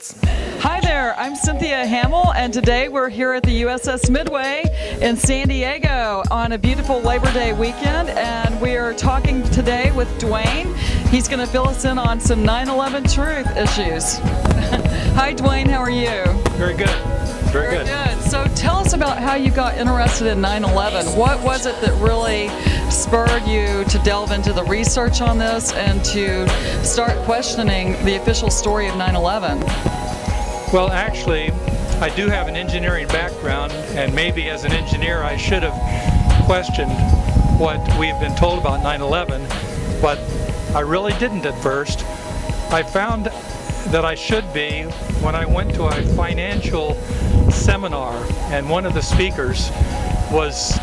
Sports. Hi there, I'm Cynthia Hamil, and today we're here at the USS Midway in San Diego on a beautiful Labor Day weekend, and we are talking today with Dwayne. He's going to fill us in on some 9/11 truth issues. Hi Dwayne, how are you? Very good. Very good. So tell us about how you got interested in 9/11. What was it that really spurred you to delve into the research on this and to start questioning the official story of 9/11? Well, actually, I do have an engineering background, and maybe as an engineer I should have questioned what we've been told about 9/11, but I really didn't at first. I found that I should be when I went to a financial seminar, and one of the speakers was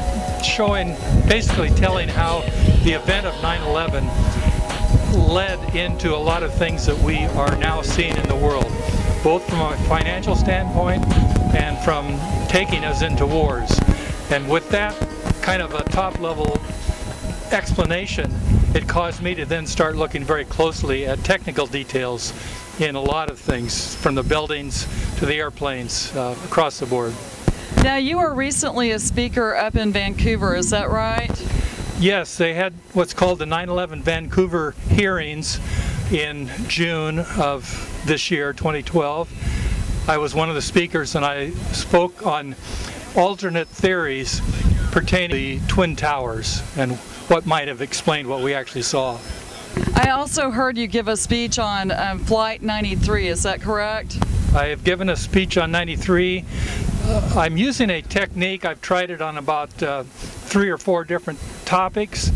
basically telling how the event of 9/11 led into a lot of things that we are now seeing in the world, both from a financial standpoint and from taking us into wars. And with that kind of a top-level explanation, it caused me to then start looking very closely at technical details in a lot of things, from the buildings to the airplanes, across the board. Now, you were recently a speaker up in Vancouver, is that right? Yes, they had what's called the 9/11 Vancouver hearings in June of this year, 2012. I was one of the speakers, and I spoke on alternate theories pertaining to the Twin Towers and what might have explained what we actually saw. I also heard you give a speech on Flight 93, is that correct? I have given a speech on 93. I'm using a technique, I've tried it on about 3 or 4 different topics,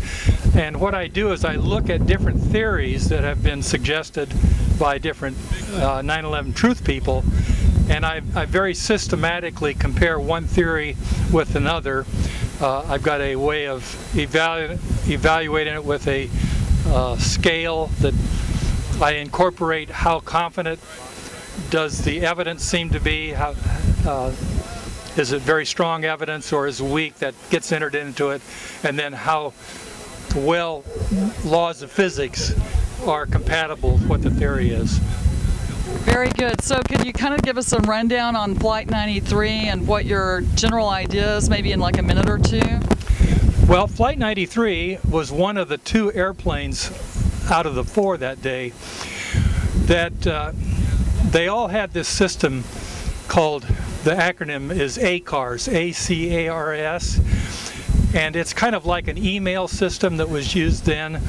and what I do is I look at different theories that have been suggested by different 9/11 truth people, and I very systematically compare one theory with another. I've got a way of evaluating it with a scale that I incorporate how confident does the evidence seem to be, how is it very strong evidence or is it weak that gets entered into it, and then how well laws of physics are compatible with what the theory is. Very good. So could you kind of give us a rundown on Flight 93 and what your general idea is, maybe in like a minute or two? Well, Flight 93 was one of the 2 airplanes out of the 4 that day that they all had this system called, the acronym is ACARS, A-C-A-R-S, and it's kind of like an email system that was used then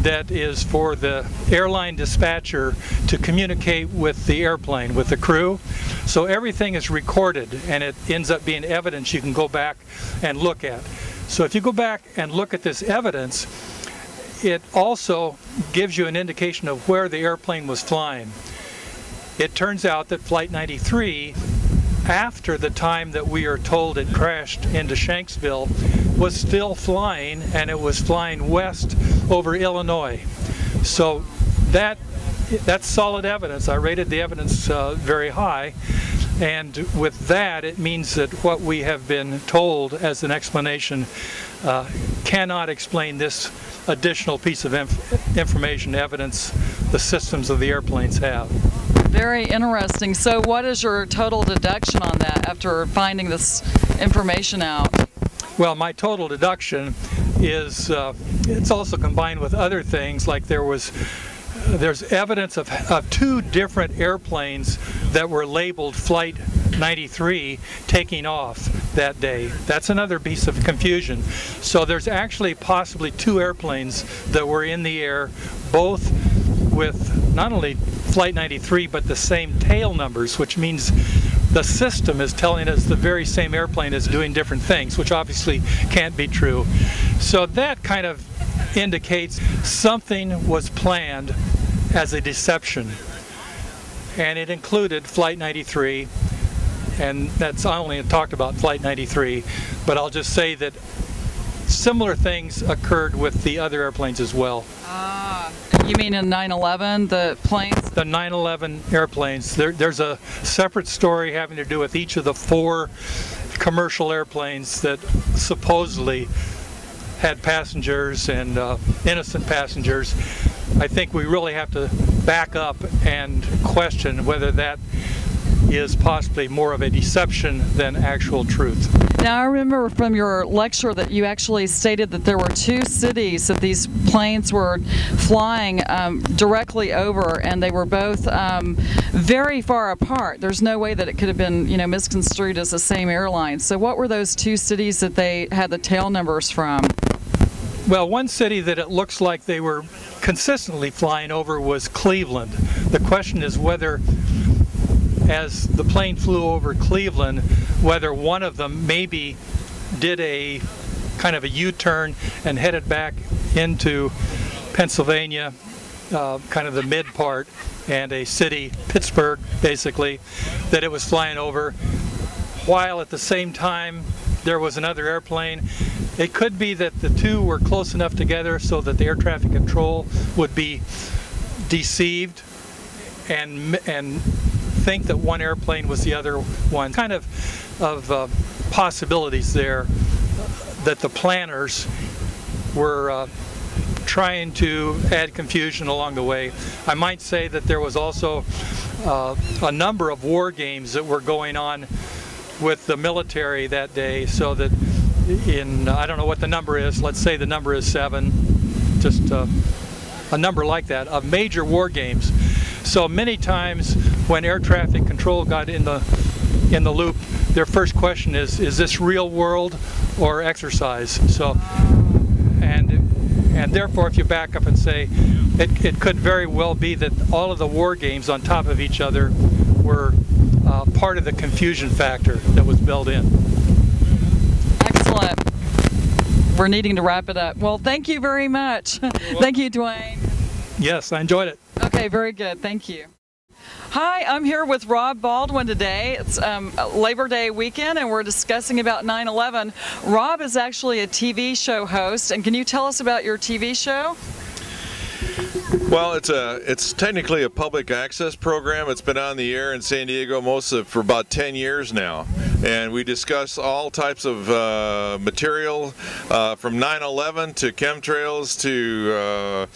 that is for the airline dispatcher to communicate with the airplane, with the crew. So everything is recorded, and it ends up being evidence you can go back and look at. So if you go back and look at this evidence, it also gives you an indication of where the airplane was flying. It turns out that Flight 93, after the time that we are told it crashed into Shanksville, was still flying, and it was flying west over Illinois. So that's solid evidence. I rated the evidence very high, and with that it means that what we have been told as an explanation cannot explain this additional piece of information, evidence the systems of the airplanes have. Very interesting. So what is your total deduction on that after finding this information out? Well, my total deduction is, it's also combined with other things, like there's evidence of 2 different airplanes that were labeled Flight 93 taking off that day. That's another piece of confusion. So there's actually possibly 2 airplanes that were in the air, both with not only Flight 93 but the same tail numbers, which means the system is telling us the very same airplane is doing different things, which obviously can't be true. So that kind of indicates something was planned as a deception, and it included Flight 93, and that's, I only talked about Flight 93, but I'll just say that similar things occurred with the other airplanes as well. You mean in 9/11, the planes? The 9/11 airplanes. There's a separate story having to do with each of the 4 commercial airplanes that supposedly had passengers and innocent passengers. I think we really have to back up and question whether that is possibly more of a deception than actual truth. Now, I remember from your lecture that you actually stated that there were two cities that these planes were flying directly over, and they were both very far apart. There's no way that it could have been, misconstrued as the same airline. So what were those two cities that they had the tail numbers from? Well, one city that it looks like they were consistently flying over was Cleveland. The question is whether, as the plane flew over Cleveland, whether one of them maybe did a kind of a U-turn and headed back into Pennsylvania, kind of the mid part, and a city, Pittsburgh, basically, that it was flying over, while at the same time there was another airplane. It could be that the two were close enough together so that the air traffic control would be deceived and think that one airplane was the other one. Kind of possibilities there that the planners were trying to add confusion along the way. I might say that there was also a number of war games that were going on with the military that day, so that I don't know what the number is, let's say the number is 7, just a number like that, of major war games. So many times when air traffic control got in the loop, their first question is this real world or exercise? So, and therefore, if you back up and say, it could very well be that all of the war games on top of each other were part of the confusion factor that was built in. Excellent. We're needing to wrap it up. Well, thank you very much. Thank you, Dwayne. Yes, I enjoyed it. Okay, very good. Thank you. Hi, I'm here with Rob Baldwin today. It's Labor Day weekend, and we're discussing about 9/11. Rob is actually a TV show host, and can you tell us about your TV show? Well, it's technically a public access program. It's been on the air in San Diego for about 10 years now, and we discuss all types of material from 9/11 to chemtrails to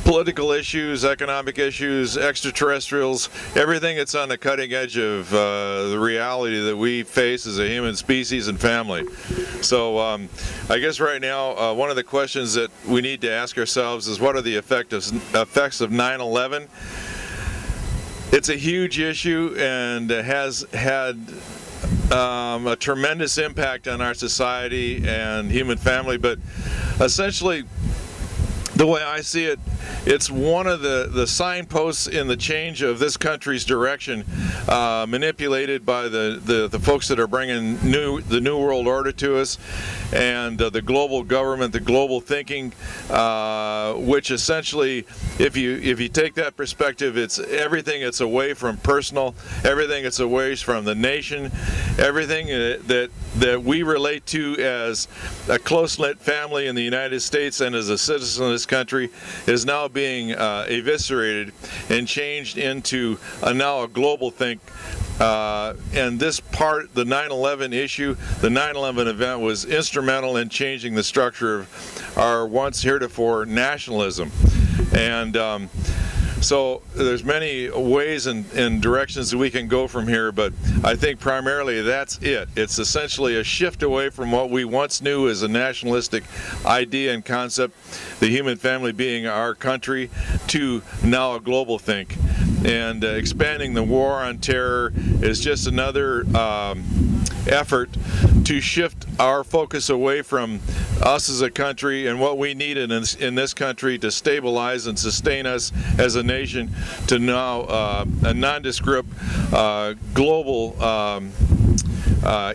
political issues, economic issues, extraterrestrials, everything that's on the cutting edge of the reality that we face as a human species and family. So I guess right now one of the questions that we need to ask ourselves is, what are the effects of 9/11? It's a huge issue and has had a tremendous impact on our society and human family, but essentially, the way I see it, it's one of the signposts in the change of this country's direction, manipulated by the folks that are bringing the New World Order to us, and the global government, the global thinking, which essentially, if you take that perspective, it's everything that's away from personal, everything that's away from the nation, everything that we relate to as a close-knit family in the United States and as a citizen of this country is now being eviscerated and changed into now a global think. And this part, the 9/11 issue, the 9/11 event, was instrumental in changing the structure of our once heretofore nationalism. And so there's many ways and directions that we can go from here, but I think primarily that's it. It's essentially a shift away from what we once knew as a nationalistic idea and concept, the human family being our country, to now a global think. And expanding the war on terror is just another effort to shift our focus away from us as a country and what we need in this country to stabilize and sustain us as a nation, to now a nondescript global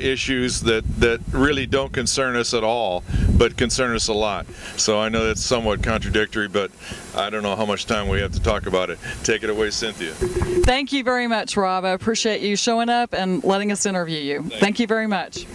issues that really don't concern us at all, but concern us a lot. So I know that's somewhat contradictory, but I don't know how much time we have to talk about it. Take it away, Cynthia. Thank you very much, Rob. I appreciate you showing up and letting us interview you. Thank you very much.